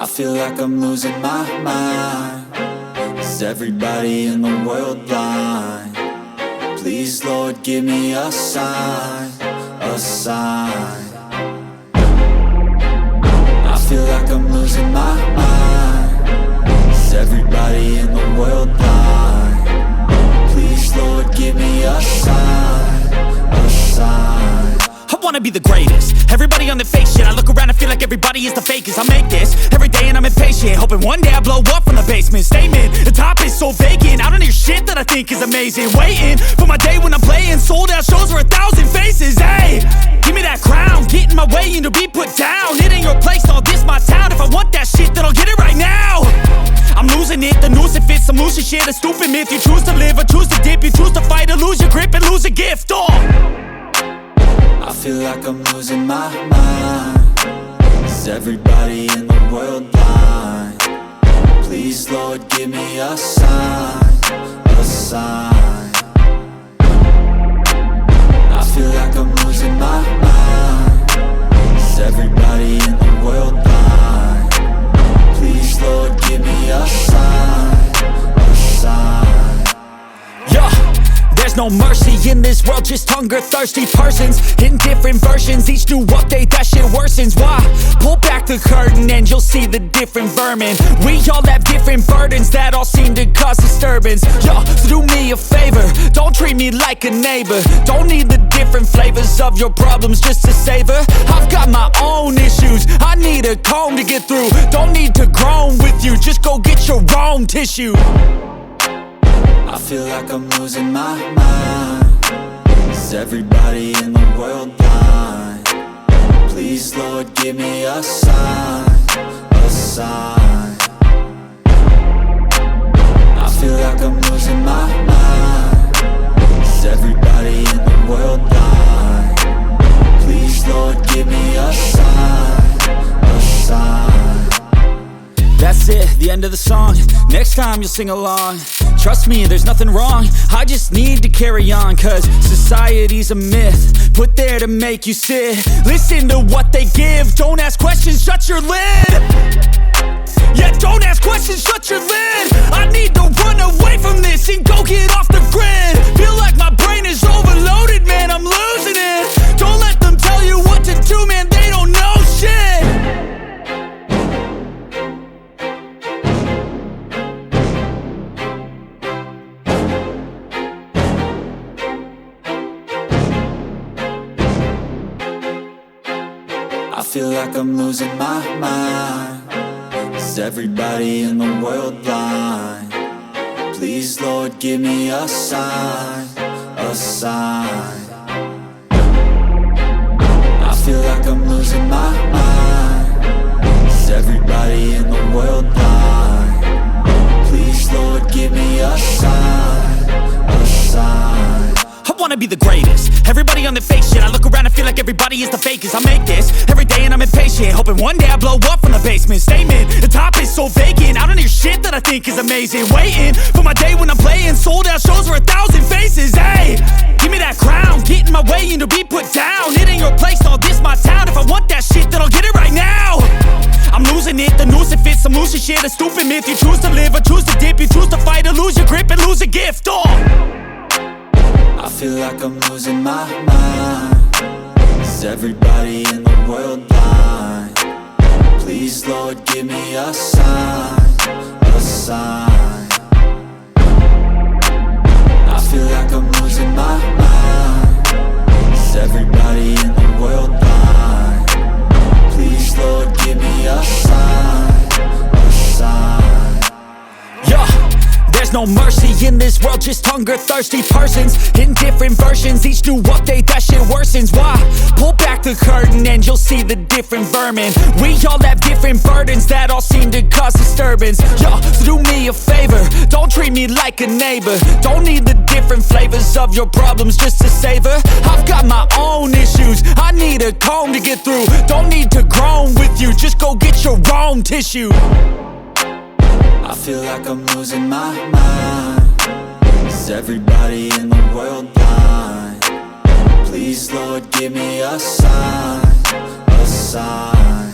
I feel like I'm losing my mind. Is everybody in the world blind? Please, Lord, give me a sign, a sign. I feel like I'm losing my mind. Is everybody in the world blind? Please, Lord, give me a sign, a sign. I wanna be the greatest. Everybody on the fake shit. I look around and feel like everybody is the fakest. I make this every day and I'm impatient, hoping one day I blow up from the basement. Statement, the top is so vacant. I don't hear shit that I think is amazing. Waiting for my day when I'm playing sold out shows for 1,000 faces. Hey, give me that crown, get in my way and to be put down. It ain't your place, all this my town. If I want that shit, then I'll get it right now. I'm losing it, the noose it fits. I'm losing shit, a stupid myth. You choose to live or choose to dip. You choose to fight or lose your grip and lose a gift. I feel like I'm losing my mind. Is everybody in the world blind? Please, Lord, give me a sign, a sign. I feel like I'm losing my mind. Is everybody in the world blind? Please, Lord, give me a sign, a sign. Yeah. There's no mercy in this world, just hunger-thirsty persons in different versions. Each new update, that shit worsens. Why? Pull back the curtain and you'll see the different vermin. We all have different burdens that all seem to cause disturbance. Yo, so do me a favor, don't treat me like a neighbor. Don't need the different flavors of your problems just to savor. I've got my own issues, I need a comb to get through. Don't need to groan with you, just go get your own tissue. I feel like I'm losing my mind. Is everybody in the world blind? Please, Lord, give me a sign, a sign. I feel like I'm losing my mind. Is everybody in the world blind? Please, Lord, give me a sign, a sign. That's it, the end of the song. Next time you'll sing along. Trust me, there's nothing wrong. I just need to carry on, cause society's a myth put there to make you sit. Listen to what they give. Don't ask questions, shut your lid. Yeah, don't ask questions, shut your lid. I need to run away from this and go get off the grid. Feel like my brain is overloaded, man, I'm losing it. Don't let them tell you what to do, man, they don't know shit. I feel like I'm losing my mind. Is everybody in the world blind? Please, Lord, give me a sign, a sign. I feel like I'm losing my mind. Is everybody in the world blind? Please, Lord, give me a sign, a sign. I wanna be the greatest. Everybody on the fake shit. I look around and feel like everybody is the fakest. I make this every day and I'm impatient, hoping one day I blow up from the basement. Statement, the top is so vacant. I don't hear shit that I think is amazing. Waiting for my day when I'm playing sold out shows for 1,000 faces. Hey, give me that crown, get in my way and to be put down. It ain't your place, all this my town. If I want that shit, then I'll get it right now. I'm losing it, the noose it fits. I'm losing shit, a stupid myth. You choose to live or choose to dip. You choose to fight or lose your grip and lose a gift. I feel like I'm losing my mind. Is everybody in the world blind? Please, Lord, give me a sign, a sign. I feel like I'm losing my mind. Is everybody in the world blind? Please, Lord, give me a sign, a sign. Yeah. There's no mercy in this world, just hunger-thirsty persons in different versions. Each new update, that shit worsens. Why? Pull back the curtain and you'll see the different vermin. We all have different burdens that all seem to cause disturbance. Yo, so do me a favor, don't treat me like a neighbor. Don't need the different flavors of your problems just to savor. I've got my own issues, I need a comb to get through. Don't need to groan with you, just go get your own tissue. I feel like I'm losing my mind. Is everybody in the world blind? Please, Lord, give me a sign, a sign.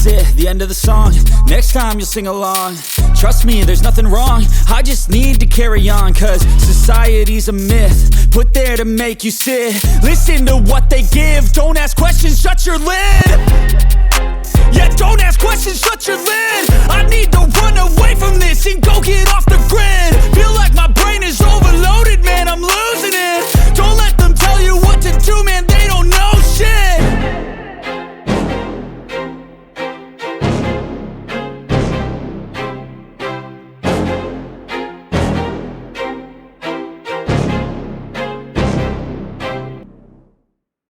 That's it, the end of the song. Next time you'll sing along. Trust me, there's nothing wrong. I just need to carry on, cause society's a myth, put there to make you sit. Listen to what they give. Don't ask questions, shut your lid. Yeah, don't ask questions, shut your lid. I need to run away from this and go get off the grid. Feel like my brain is overloaded, man, I'm losing it. Don't let them tell you what to do, man.